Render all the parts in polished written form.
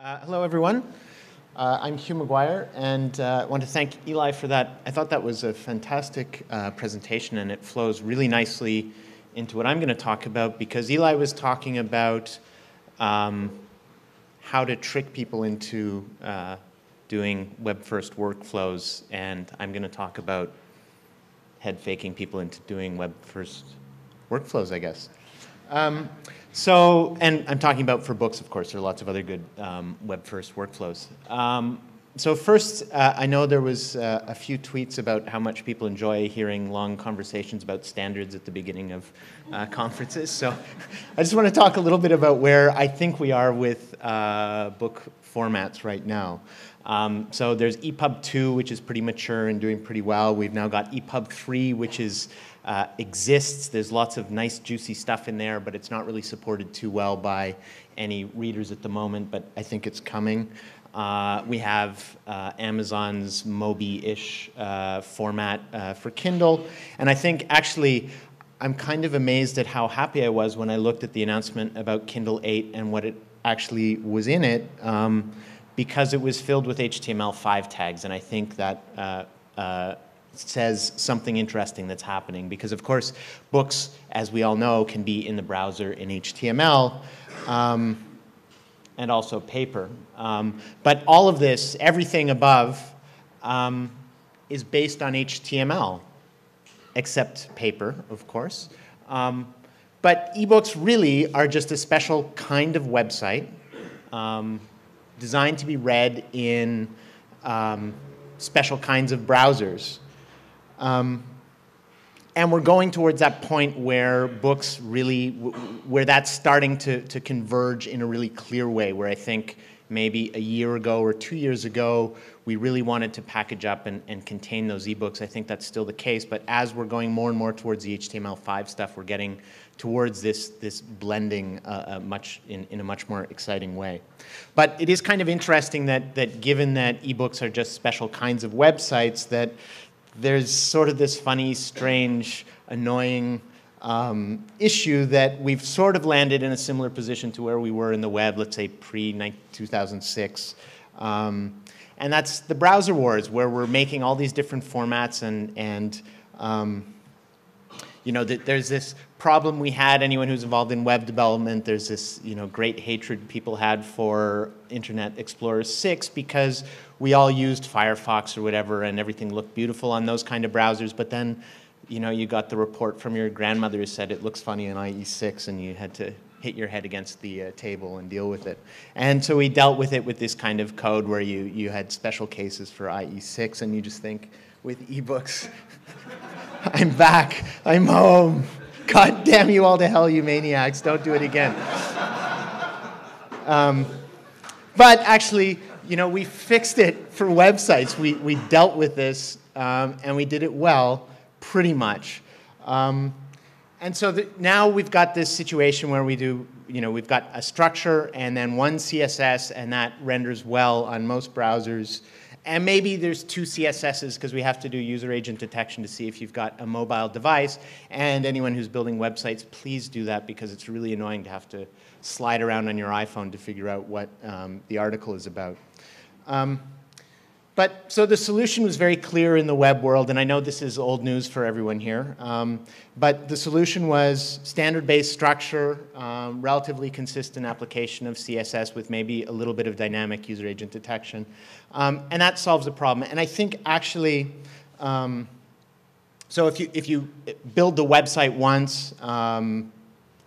Hello, everyone. I'm Hugh McGuire, and I want to thank Eli for that. I thought that was a fantastic presentation, and it flows really nicely into what I'm going to talk about, because Eli was talking about how to trick people into doing web-first workflows, and I'm going to talk about head-faking people into doing web-first workflows, I guess. And I'm talking about for books, of course. There are lots of other good web-first workflows. So first, I know there was a few tweets about how much people enjoy hearing long conversations about standards at the beginning of conferences. So I just want to talk a little bit about where I think we are with book formats right now. So there's EPUB 2, which is pretty mature and doing pretty well. We've now got EPUB 3, which is exists. There's lots of nice, juicy stuff in there, but it's not really supported too well by any readers at the moment, but I think it's coming. We have Amazon's Mobi-ish format for Kindle, and I think actually I'm kind of amazed at how happy I was when I looked at the announcement about Kindle 8 and what it actually was in it, because it was filled with HTML5 tags, and I think that says something interesting that's happening, because of course books, as we all know, can be in the browser in HTML and also paper. But all of this, everything above, is based on HTML, except paper, of course. But ebooks really are just a special kind of website designed to be read in special kinds of browsers. And we're going towards that point where books really, where that's starting to converge in a really clear way, where I think maybe a year ago or 2 years ago, we really wanted to package up and contain those ebooks. I think that's still the case, but as we're going more and more towards the HTML5 stuff, we're getting towards this blending in a much more exciting way. But it is kind of interesting that given that ebooks are just special kinds of websites, that there's sort of this funny, strange, annoying issue that we've sort of landed in a similar position to where we were in the web, let's say pre-2006. And that's the browser wars, where we're making all these different formats and you know, there's this problem we had, anyone who's involved in web development, there's this, you know, great hatred people had for Internet Explorer 6 because we all used Firefox or whatever and everything looked beautiful on those kind of browsers, but then, you know, you got the report from your grandmother who said it looks funny in IE6 and you had to hit your head against the table and deal with it. And so we dealt with it with this kind of code where you had special cases for IE6, and you just think, with ebooks, I'm back, I'm home. God damn you all to hell, you maniacs, don't do it again. But actually, you know, we fixed it for websites. We dealt with this, and we did it well, pretty much. And so now we've got this situation where we do, you know, we've got a structure and then one CSS, and that renders well on most browsers. And maybe there's two CSSs because we have to do user agent detection to see if you've got a mobile device. And anyone who's building websites, please do that, because it's really annoying to have to slide around on your iPhone to figure out what the article is about. But so the solution was very clear in the web world, and I know this is old news for everyone here, but the solution was standard-based structure, relatively consistent application of CSS with maybe a little bit of dynamic user agent detection, and that solves the problem. And I think actually, so if you build the website once,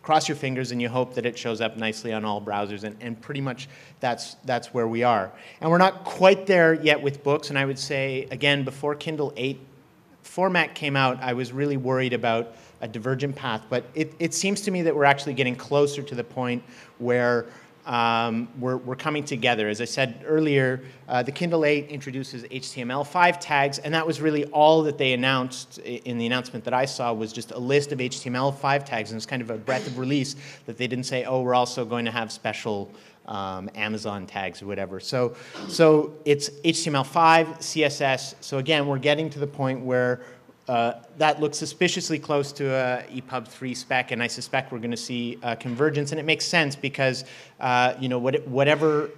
cross your fingers and you hope that it shows up nicely on all browsers, and pretty much that's where we are. And we're not quite there yet with books, and I would say, again, before Kindle 8 format came out, I was really worried about a divergent path, but it seems to me that we're actually getting closer to the point where we're coming together. As I said earlier, the Kindle 8 introduces HTML5 tags, and that was really all that they announced in the announcement that I saw, was just a list of HTML5 tags, and it's kind of a breath of release that they didn't say, oh, we're also going to have special Amazon tags or whatever. So it's HTML5, CSS. So again, we're getting to the point where that looks suspiciously close to a EPUB 3 spec, and I suspect we're going to see convergence. And it makes sense because whatever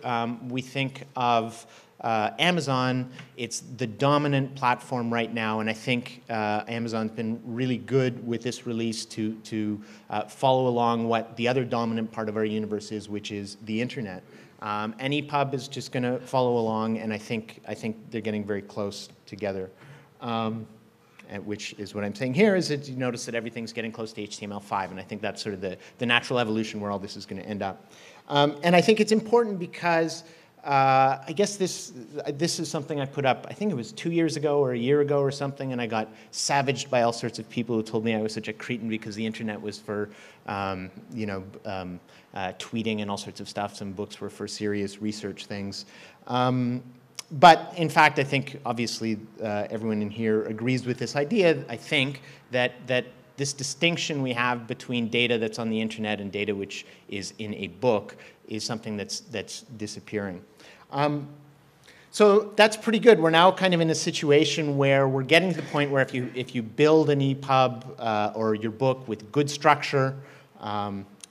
we think of Amazon, it's the dominant platform right now, and I think Amazon's been really good with this release to follow along what the other dominant part of our universe is, which is the internet. And EPUB is just going to follow along, and I think they're getting very close together. Which is what I'm saying here, is that you notice that everything's getting close to HTML5, and I think that's sort of the natural evolution where all this is going to end up. And I think it's important because I guess this is something I put up, I think it was 2 years ago or a year ago or something, and I got savaged by all sorts of people who told me I was such a cretin because the internet was for tweeting and all sorts of stuff. Some books were for serious research things. But in fact, I think obviously everyone in here agrees with this idea, I think, that this distinction we have between data that's on the internet and data which is in a book is something that's disappearing. So that's pretty good. We're now kind of in a situation where we're getting to the point where if you build an EPUB or your book with good structure,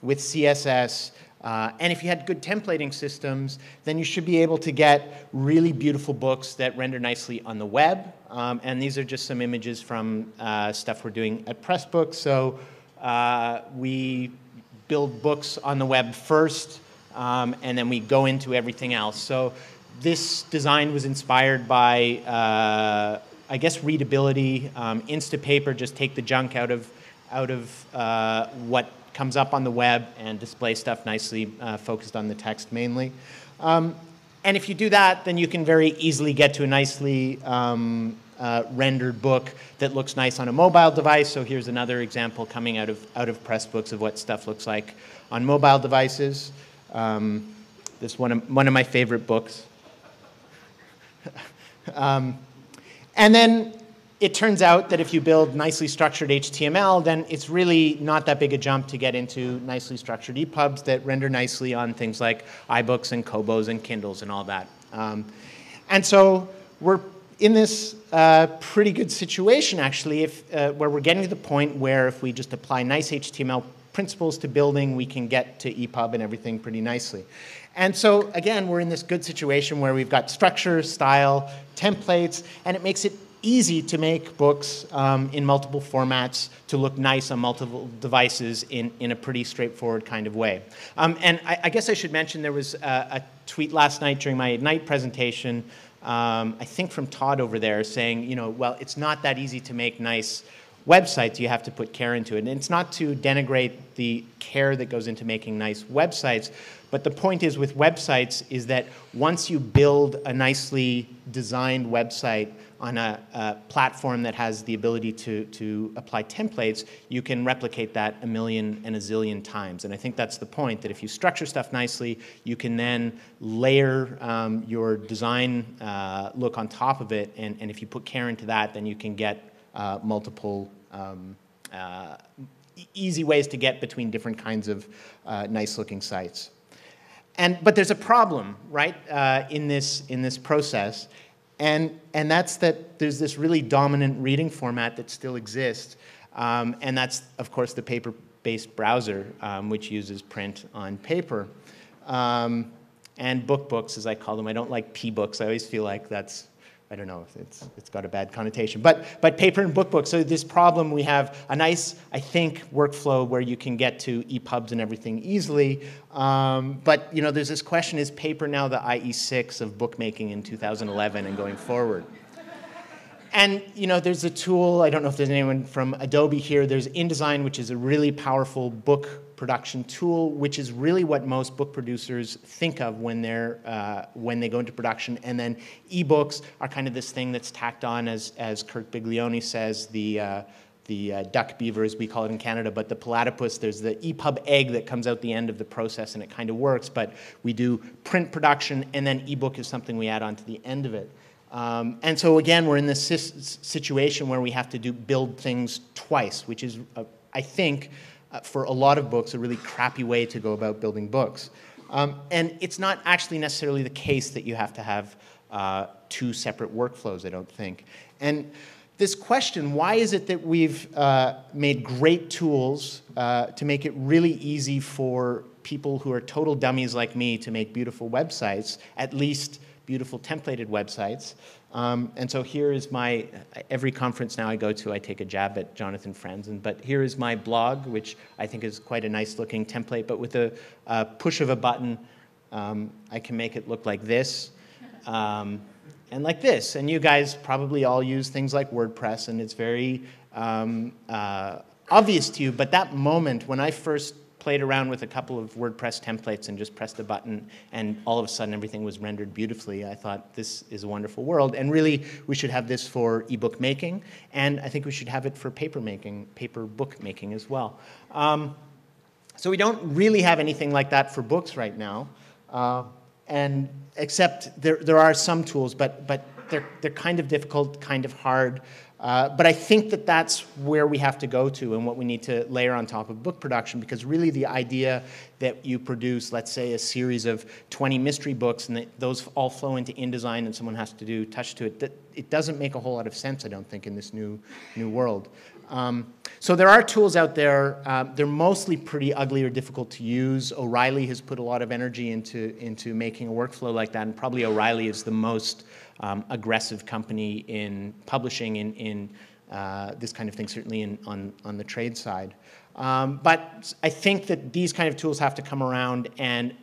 with CSS, and if you had good templating systems, then you should be able to get really beautiful books that render nicely on the web. And these are just some images from stuff we're doing at Pressbooks. So we build books on the web first, and then we go into everything else. So this design was inspired by, I guess, readability. Instapaper, just take the junk out of what comes up on the web and display stuff nicely, focused on the text mainly. And if you do that, then you can very easily get to a nicely rendered book that looks nice on a mobile device. So here's another example coming out of Pressbooks of what stuff looks like on mobile devices. This one of my favorite books. And then it turns out that if you build nicely structured HTML, then it's really not that big a jump to get into nicely structured EPUBs that render nicely on things like iBooks and Kobos and Kindles and all that. And so we're in this pretty good situation, actually, where we're getting to the point where if we just apply nice HTML principles to building, we can get to EPUB and everything pretty nicely. And so, again, we're in this good situation where we've got structure, style, templates, and it makes it easy to make books in multiple formats to look nice on multiple devices in a pretty straightforward kind of way. And I guess I should mention there was a tweet last night during my Ignite presentation, I think from Todd over there, saying, well, it's not that easy to make nice websites. You have to put care into it. And it's not to denigrate the care that goes into making nice websites, but the point is with websites is that once you build a nicely designed website on a platform that has the ability to apply templates, you can replicate that a million and a zillion times. And I think that's the point, that if you structure stuff nicely, you can then layer your design look on top of it. And if you put care into that, then you can get multiple easy ways to get between different kinds of nice-looking sites. But there's a problem, right, in this process. And that's that there's this really dominant reading format that still exists, and that's, of course, the paper-based browser, which uses print on paper. And books, as I call them. I don't like p-books. I always feel like that's, I don't know, it's got a bad connotation. But paper and books. So this problem, we have a nice, I think, workflow where you can get to EPUBs and everything easily. But there's this question: is paper now the IE6 of bookmaking in 2011 and going forward? And there's a tool. I don't know if there's anyone from Adobe here. There's InDesign, which is a really powerful book production tool, which is really what most book producers think of when they go into production. And then ebooks are kind of this thing that's tacked on, as Kirk Biglione says, the duck beaver, as we call it in Canada, but the platypus. There's the EPUB egg that comes out the end of the process, and it kind of works. But we do print production, and then ebook is something we add on to the end of it. And so again, we're in this situation where we have to build things twice, which is, I think, for a lot of books, a really crappy way to go about building books. And it's not actually necessarily the case that you have to have two separate workflows, I don't think. And this question, why is it that we've made great tools to make it really easy for people who are total dummies like me to make beautiful websites, at least beautiful templated websites. And so here is my, every conference now I go to, I take a jab at Jonathan Franzen, but here is my blog, which I think is quite a nice looking template, but with a push of a button, I can make it look like this. And like this. And you guys probably all use things like WordPress, and it's very obvious to you. But that moment when I first played around with a couple of WordPress templates and just pressed a button, and all of a sudden everything was rendered beautifully, I thought, this is a wonderful world. And really, we should have this for ebook making, and I think we should have it for paper making, paper book making as well. So we don't really have anything like that for books right now. And except there are some tools, but they're kind of difficult, kind of hard. But I think that that's where we have to go to and what we need to layer on top of book production, because really the idea that you produce, let's say, a series of 20 mystery books and that those all flow into InDesign and someone has to do touch to it, it doesn't make a whole lot of sense, I don't think, in this new world. So there are tools out there. They're mostly pretty ugly or difficult to use. O'Reilly has put a lot of energy into making a workflow like that, and probably O'Reilly is the most aggressive company in publishing in this kind of thing, certainly on the trade side. But I think that these kind of tools have to come around, and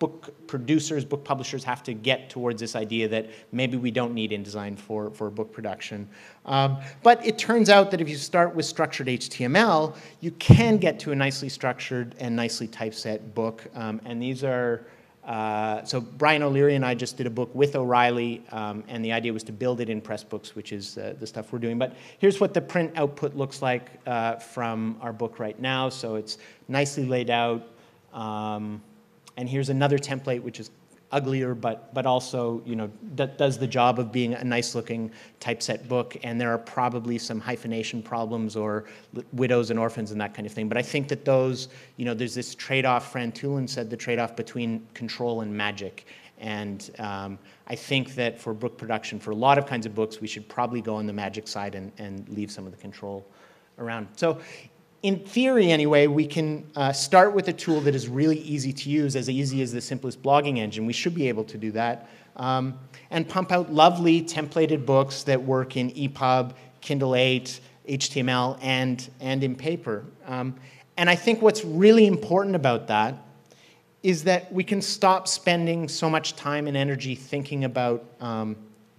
book producers, book publishers have to get towards this idea that maybe we don't need InDesign for book production. But it turns out that if you start with structured HTML, you can get to a nicely structured and nicely typeset book. And these are, so Brian O'Leary and I just did a book with O'Reilly, and the idea was to build it in Pressbooks, which is the stuff we're doing. But here's what the print output looks like from our book right now. So it's nicely laid out. And here's another template, which is uglier, but also, you know, does the job of being a nice-looking typeset book. And there are probably some hyphenation problems or widows and orphans and that kind of thing. But I think that those, you know, there's this trade-off. Fran Tulin said the trade-off between control and magic. And I think that for book production, for a lot of kinds of books, we should probably go on the magic side and leave some of the control around. So, in theory, anyway, we can start with a tool that is really easy to use, as easy as the simplest blogging engine. We should be able to do that. And pump out lovely templated books that work in EPUB, Kindle 8, HTML, and in paper. And I think what's really important about that is that we can stop spending so much time and energy thinking about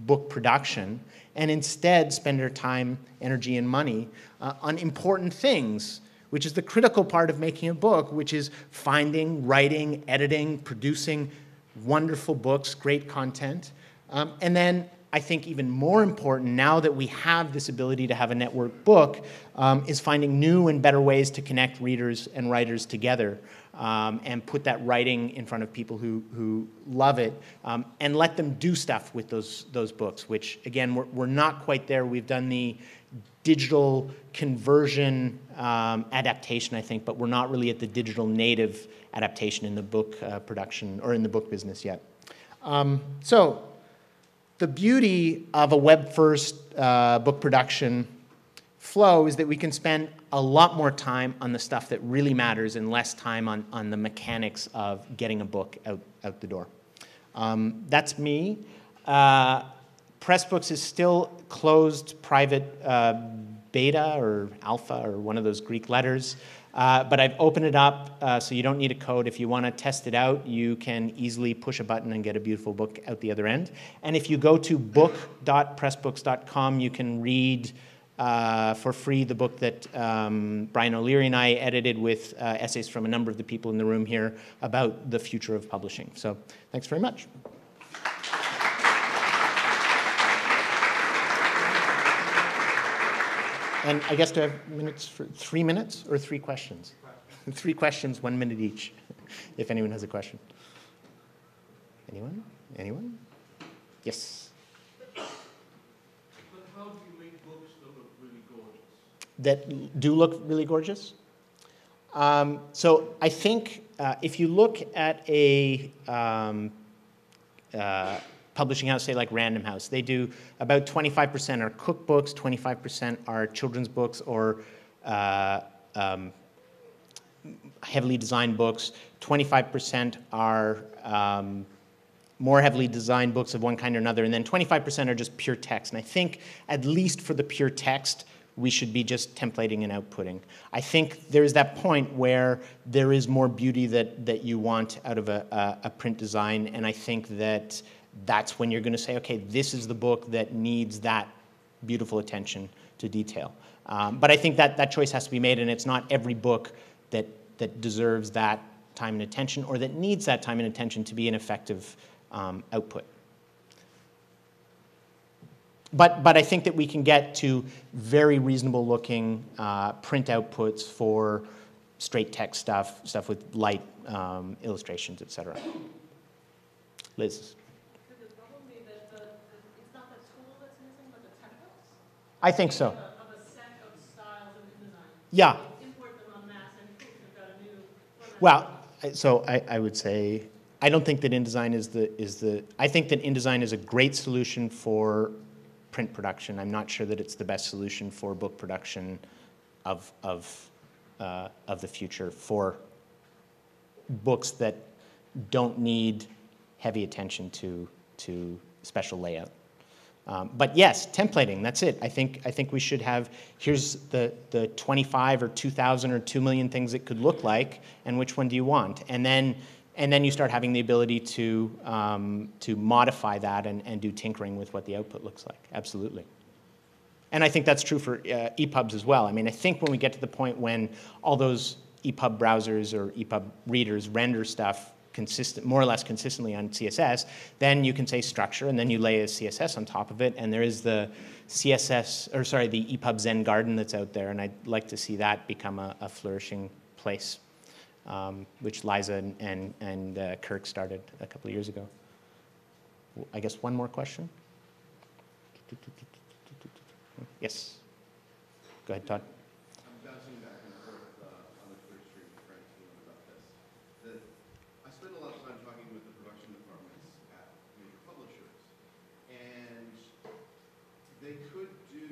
book production and instead spend our time, energy, and money on important things, which is the critical part of making a book, which is finding, writing, editing, producing wonderful books, great content. And then I think even more important, now that we have this ability to have a network book, is finding new and better ways to connect readers and writers together. And put that writing in front of people who love it, and let them do stuff with those books, which, again, we're not quite there. We've done the digital conversion adaptation, I think, but we're not really at the digital native adaptation in the book production or in the book business yet. So the beauty of a web-first book production flow is that we can spend a lot more time on the stuff that really matters and less time on the mechanics of getting a book out the door. That's me. Pressbooks is still closed private beta or alpha or one of those Greek letters. But I've opened it up so you don't need a code. If you want to test it out, you can easily push a button and get a beautiful book out the other end. And if you go to book.pressbooks.com, you can read for free the book that Brian O'Leary and I edited with essays from a number of the people in the room here about the future of publishing. So thanks very much. And I guess do I have minutes for 3 minutes or 3 questions? 3 questions, 1 minute each, if anyone has a question. Anyone? Anyone? Yes. That do look really gorgeous? So I think if you look at a publishing house, say like Random House. They do about 25% are cookbooks, 25% are children's books or heavily designed books, 25% are more heavily designed books of one kind or another, and then 25% are just pure text. And I think, at least for the pure text, we should be just templating and outputting. I think there's that point where there is more beauty that you want out of a print design, and I think that's when you're going to say, okay, this is the book that needs that beautiful attention to detail. But I think that choice has to be made, and it's not every book that deserves that time and attention or that needs that time and attention to be an effective output. But I think that we can get to very reasonable looking print outputs for straight text stuff with light illustrations, etc. Liz? Could the problem be that it's not the tool that's missing, but the templates? I think so. Of a set of styles in InDesign. Yeah. Import them en masse and poof, you've got a new format. Well, so I would say, I don't think that InDesign I think that InDesign is a great solution for print production. I'm not sure that it's the best solution for book production of the future, for books that don't need heavy attention to special layout. But yes, templating, that's it. I think we should have, here's the 25 or 2,000 or 2 million things it could look like, and which one do you want? And then you start having the ability to modify that and do tinkering with what the output looks like. Absolutely. And I think that's true for EPUBs as well. I mean, I think when we get to the point when all those EPUB browsers or EPUB readers render stuff more or less consistently on CSS, then you can say structure, and then you lay a CSS on top of it, and there is the the EPUB Zen Garden that's out there, and I'd like to see that become a flourishing place, which Liza and Kirk started a couple of years ago. I guess one more question? Yes. Go ahead, Todd. I'm bouncing back and forth on the Twitter stream with friends about this. I spend a lot of time talking with the production departments at major publishers, and they could do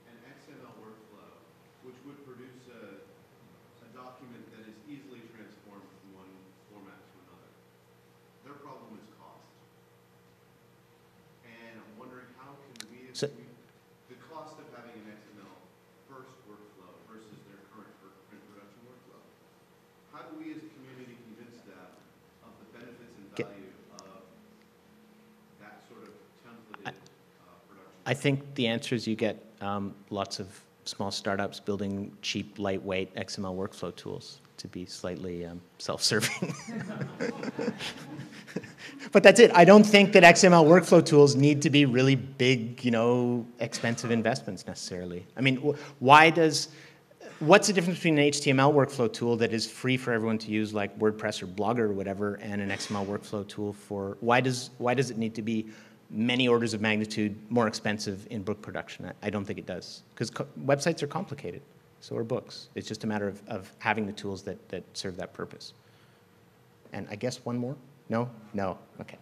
an XML workflow which would produce a document that is easily transformed from one format to another. Their problem is cost. And I'm wondering how can we, the cost of having an XML first workflow versus their current print production workflow, how do we as a community convince them of the benefits and value of that sort of templated production? I think the answer is you get lots of small startups building cheap, lightweight XML workflow tools, to be slightly self-serving. But that's it. I don't think that XML workflow tools need to be really big, expensive investments necessarily. I mean, what's the difference between an HTML workflow tool that is free for everyone to use, like WordPress or Blogger or whatever, and an XML workflow tool why does it need to be many orders of magnitude more expensive in book production? I don't think it does, because websites are complicated. So are books. It's just a matter of having the tools that serve that purpose. And I guess one more? No? No. Okay.